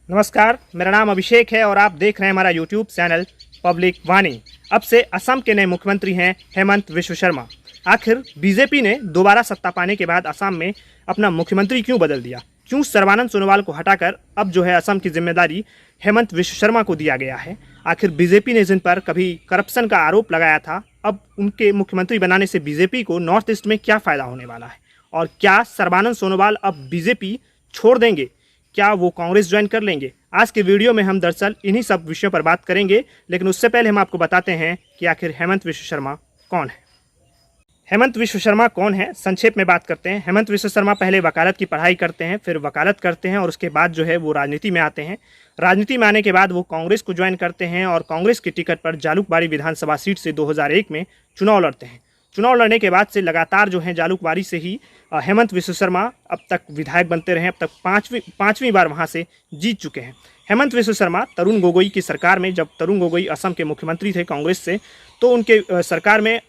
नमस्कार, मेरा नाम अभिषेक है और आप देख रहे हैं हमारा यूट्यूब चैनल पब्लिक वाणी। अब से असम के नए मुख्यमंत्री हैं हेमंत विश्व शर्मा। आखिर बीजेपी ने दोबारा सत्ता पाने के बाद असम में अपना मुख्यमंत्री क्यों बदल दिया? क्यों सर्बानंद सोनोवाल को हटाकर अब जो है असम की जिम्मेदारी हेमंत विश्व शर्मा को दिया गया है? आखिर बीजेपी ने जिन पर कभी करप्शन का आरोप लगाया था, अब उनके मुख्यमंत्री बनाने से बीजेपी को नॉर्थ ईस्ट में क्या फ़ायदा होने वाला है? और क्या सर्बानंद सोनोवाल अब बीजेपी छोड़ देंगे? क्या वो कांग्रेस ज्वाइन कर लेंगे? आज के वीडियो में हम दरअसल इन्हीं सब विषयों पर बात करेंगे, लेकिन उससे पहले हम आपको बताते हैं कि आखिर हेमंत विश्व शर्मा कौन है। हेमंत विश्व शर्मा कौन है, संक्षेप में बात करते हैं। हेमंत विश्व शर्मा पहले वकालत की पढ़ाई करते हैं, फिर वकालत करते हैं और उसके बाद जो है वो राजनीति में आते हैं। राजनीति में आने के बाद वो कांग्रेस को ज्वाइन करते हैं और कांग्रेस की टिकट पर जालुकबाड़ी विधानसभा सीट से 2001 में चुनाव लड़ते हैं। चुनाव लड़ने के बाद से लगातार जो है जालुकबाड़ी से ही हेमंत विश्व शर्मा अब तक विधायक बनते रहे। अब तक पांचवीं बार वहां से जीत चुके हैं। हेमंत विश्व शर्मा तरुण गोगोई की सरकार में, जब तरुण गोगोई असम के मुख्यमंत्री थे कांग्रेस से, तो उनके सरकार में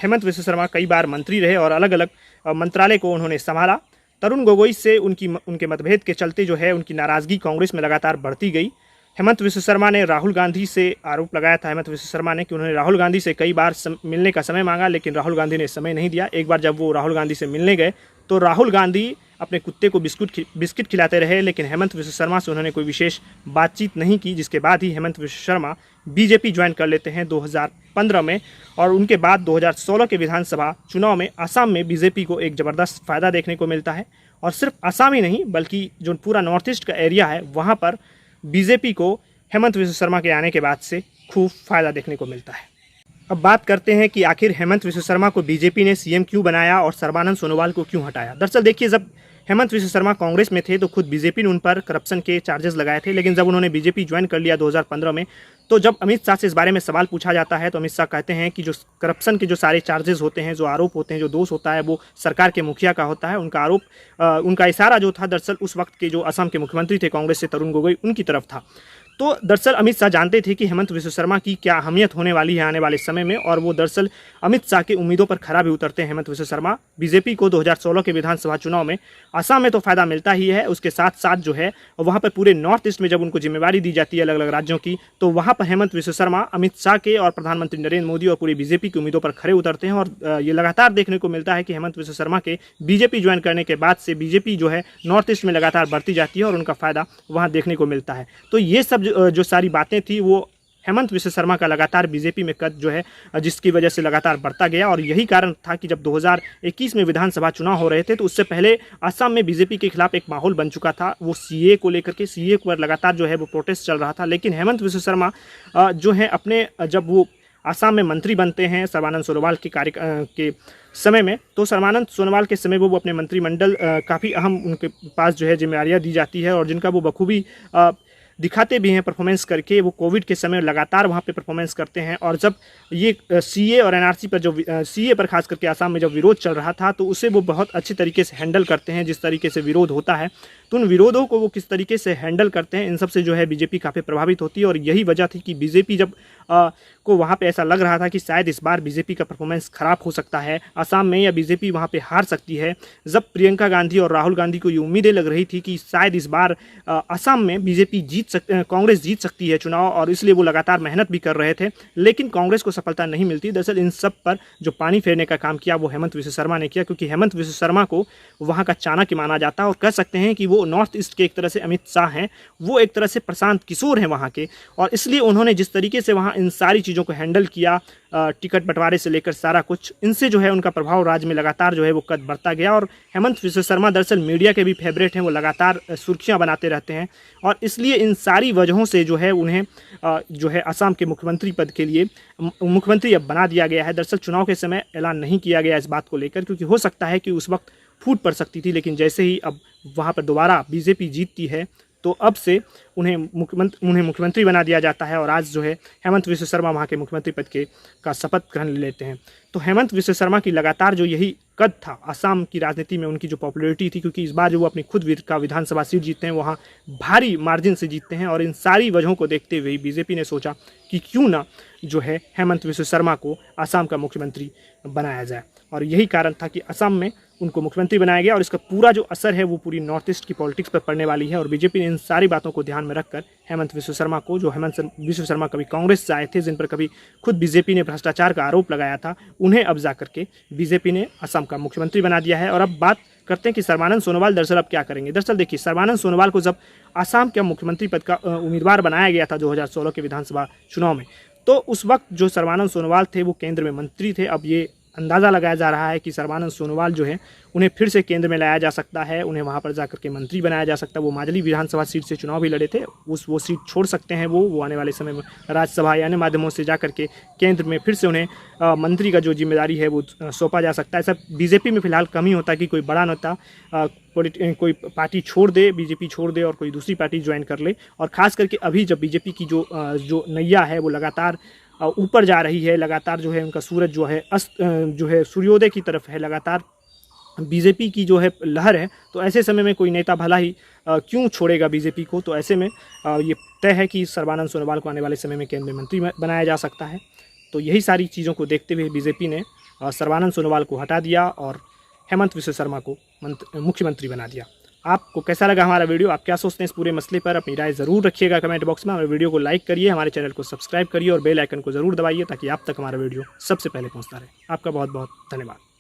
हेमंत विश्व शर्मा कई बार मंत्री रहे और अलग अलग मंत्रालय को उन्होंने संभाला। तरुण गोगोई से उनके मतभेद के चलते जो है उनकी नाराज़गी कांग्रेस में लगातार बढ़ती गई। हेमंत विश्व शर्मा ने राहुल गांधी से आरोप लगाया था हेमंत विश्व शर्मा ने कि उन्होंने राहुल गांधी से कई बार मिलने का समय मांगा, लेकिन राहुल गांधी ने समय नहीं दिया। एक बार जब वो राहुल गांधी से मिलने गए तो राहुल गांधी अपने कुत्ते को बिस्किट खिलाते रहे, लेकिन हेमंत विश्व शर्मा से उन्होंने कोई विशेष बातचीत नहीं की, जिसके बाद ही हेमंत विश्व शर्मा बीजेपी ज्वाइन कर लेते हैं 2015 में। और उनके बाद 2016 के विधानसभा चुनाव में असम में बीजेपी को एक ज़बरदस्त फ़ायदा देखने को मिलता है। और सिर्फ असम ही नहीं, बल्कि जो पूरा नॉर्थ ईस्ट का एरिया है वहाँ पर बीजेपी को हेमंत विश्व शर्मा के आने के बाद से खूब फ़ायदा देखने को मिलता है। अब बात करते हैं कि आखिर हेमंत विश्व शर्मा को बीजेपी ने सीएम क्यों बनाया और सर्बानंद सोनोवाल को क्यों हटाया। दरअसल देखिए, जब हेमंत विश्व शर्मा कांग्रेस में थे तो खुद बीजेपी ने उन पर करप्शन के चार्जेस लगाए थे, लेकिन जब उन्होंने बीजेपी ज्वाइन कर लिया 2015 में, तो जब अमित शाह से इस बारे में सवाल पूछा जाता है तो अमित शाह कहते हैं कि जो करप्शन के जो सारे चार्जेस होते हैं, जो आरोप होते हैं, जो दोष होता है, वो सरकार के मुखिया का होता है। उनका आरोप, उनका इशारा जो था दरअसल उस वक्त के जो असम के मुख्यमंत्री थे कांग्रेस से, तरुण गोगोई, उनकी तरफ था। तो दरअसल अमित शाह जानते थे कि हेमंत विश्व शर्मा की क्या अहमियत होने वाली है आने वाले समय में, और वो दरअसल अमित शाह की उम्मीदों पर खरा भी उतरते हैं। हेमंत विश्व शर्मा बीजेपी को 2016 के विधानसभा चुनाव में असम में तो फायदा मिलता ही है, उसके साथ साथ जो है वहाँ पर पूरे नॉर्थ ईस्ट में जब उनको जिम्मेवारी दी जाती है अलग अलग राज्यों की, तो वहाँ पर हेमंत विश्व शर्मा अमित शाह के और प्रधानमंत्री नरेंद्र मोदी और पूरी बीजेपी की उम्मीदों पर खरे उतरते हैं। और ये लगातार देखने को मिलता है कि हेमंत विश्व शर्मा के बीजेपी ज्वाइन करने के बाद से बीजेपी जो है नॉर्थ ईस्ट में लगातार बढ़ती जाती है और उनका फायदा वहाँ देखने को मिलता है। तो ये सब जो सारी बातें थी वो हेमंत विश्व शर्मा का लगातार बीजेपी में कद जो है जिसकी वजह से लगातार बढ़ता गया। और यही कारण था कि जब 2021 में विधानसभा चुनाव हो रहे थे तो उससे पहले असम में बीजेपी के खिलाफ एक माहौल बन चुका था। वो सीए को लेकर के, सीए पर लगातार जो है वो प्रोटेस्ट चल रहा था, लेकिन हेमंत विश्व शर्मा जो है अपने, जब वो असम में मंत्री बनते हैं सर्बानंद सोनोवाल के समय में, तो सर्बानंद सोनोवाल के समय वो अपने मंत्रिमंडल काफ़ी अहम उनके पास जो है जिम्मेदारियाँ दी जाती है और जिनका वो बखूबी दिखाते भी हैं परफॉर्मेंस करके। वो कोविड के समय लगातार वहाँ पे परफॉर्मेंस करते हैं। और जब ये सीए और एनआरसी पर, जो सीए पर खास करके आसाम में जब विरोध चल रहा था, तो उसे वो बहुत अच्छे तरीके से हैंडल करते हैं। जिस तरीके से विरोध होता है तो उन विरोधों को वो किस तरीके से हैंडल करते हैं, इन सब से जो है बीजेपी काफ़ी प्रभावित होती है। और यही वजह थी कि बीजेपी जब को वहाँ पे ऐसा लग रहा था कि शायद इस बार बीजेपी का परफॉर्मेंस ख़राब हो सकता है असम में, या बीजेपी वहाँ पे हार सकती है। जब प्रियंका गांधी और राहुल गांधी को ये उम्मीदें लग रही थी कि शायद इस बार असम में बीजेपी कांग्रेस जीत सकती है चुनाव, और इसलिए वो लगातार मेहनत भी कर रहे थे, लेकिन कांग्रेस को सफलता नहीं मिलती। दरअसल इन सब पर जो पानी फेरने का काम किया वो हेमंत विश्व शर्मा ने किया, क्योंकि हेमंत विश्व शर्मा को वहाँ का चाणक्य माना जाता है। और कह सकते हैं कि वो नॉर्थ ईस्ट के एक तरह से अमित शाह हैं, वो एक तरह से प्रशांत किशोर हैं वहाँ के। और इसलिए उन्होंने जिस तरीके से वहाँ इन सारी चीज़ों को हैंडल किया, टिकट बंटवारे से लेकर सारा कुछ, इनसे जो है उनका प्रभाव राज्य में लगातार जो है वो कद बढ़ता गया। और हेमंत विश्व शर्मा दरअसल मीडिया के भी फेवरेट हैं, वो लगातार सुर्खियां बनाते रहते हैं। और इसलिए इन सारी वजहों से जो है उन्हें जो है असम के मुख्यमंत्री पद के लिए मुख्यमंत्री अब बना दिया गया है। दरअसल चुनाव के समय ऐलान नहीं किया गया इस बात को लेकर, क्योंकि हो सकता है कि उस वक्त फूट पड़ सकती थी, लेकिन जैसे ही अब वहाँ पर दोबारा बीजेपी जीतती है तो अब से उन्हें मुख्यमंत्री बना दिया जाता है। और आज जो है हेमंत विश्व शर्मा वहाँ के मुख्यमंत्री पद का शपथ ग्रहण ले लेते हैं। तो हेमंत विश्व शर्मा की लगातार जो यही कद था असम की राजनीति में, उनकी जो पॉपुलैरिटी थी, क्योंकि इस बार जो वो अपनी खुद का विधानसभा सीट जीतते हैं वहाँ भारी मार्जिन से जीतते हैं। और इन सारी वजहों को देखते हुए बीजेपी ने सोचा कि क्यों ना जो है हेमंत विश्व शर्मा को असम का मुख्यमंत्री बनाया जाए। और यही कारण था कि असम में उनको मुख्यमंत्री बनाया गया और इसका पूरा जो असर है वो पूरी नॉर्थ ईस्ट की पॉलिटिक्स पर पड़ने वाली है। और बीजेपी ने इन सारी बातों को ध्यान में रखकर हेमंत विश्व शर्मा को, जो हेमंत विश्व शर्मा कभी कांग्रेस से आए थे, जिन पर कभी खुद बीजेपी ने भ्रष्टाचार का आरोप लगाया था, उन्हें अब जा करके बीजेपी ने असम का मुख्यमंत्री बना दिया है। और अब बात करते हैं कि सर्बानंद सोनोवाल दरअसल अब क्या करेंगे। दरअसल देखिए, सर्बानंद सोनोवाल को जब असम के मुख्यमंत्री पद का उम्मीदवार बनाया गया था 2016 के विधानसभा चुनाव में, तो उस वक्त जो सर्बानंद सोनोवाल थे वो केंद्र में मंत्री थे। अब ये अंदाज़ा लगाया जा रहा है कि सर्बानंद सोनोवाल जो है उन्हें फिर से केंद्र में लाया जा सकता है, उन्हें वहाँ पर जाकर के मंत्री बनाया जा सकता है। वो माजली विधानसभा सीट से चुनाव भी लड़े थे, वो सीट छोड़ सकते हैं वो आने वाले समय में राज्यसभा या अन्य माध्यमों से जा करके केंद्र में फिर से उन्हें मंत्री का जो जिम्मेदारी है वो सौंपा जा सकता है। ऐसा बीजेपी में फिलहाल कम ही होता है कि कोई बड़ा नेता कोई पार्टी छोड़ दे, बीजेपी छोड़ दे और कोई दूसरी पार्टी ज्वाइन कर ले। और ख़ास करके अभी जब बीजेपी की जो नैया है वो लगातार ऊपर जा रही है, लगातार जो है उनका सूरज जो है जो है सूर्योदय की तरफ है, लगातार बीजेपी की जो है लहर है, तो ऐसे समय में कोई नेता भला ही क्यों छोड़ेगा बीजेपी को। तो ऐसे में ये तय है कि सर्बानंद सोनोवाल को आने वाले समय में केंद्रीय मंत्री बनाया जा सकता है। तो यही सारी चीज़ों को देखते हुए बीजेपी ने सर्बानंद सोनोवाल को हटा दिया और हेमंत विश्व शर्मा को मुख्यमंत्री बना दिया। आपको कैसा लगा हमारा वीडियो, आप क्या सोचते हैं इस पूरे मसले पर? अपनी राय ज़रूर रखिएगा कमेंट बॉक्स में। हमारे वीडियो को लाइक करिए, हमारे चैनल को सब्सक्राइब करिए और बेल आइकन को ज़रूर दबाइए ताकि आप तक हमारा वीडियो सबसे पहले पहुंचता रहे। आपका बहुत बहुत धन्यवाद।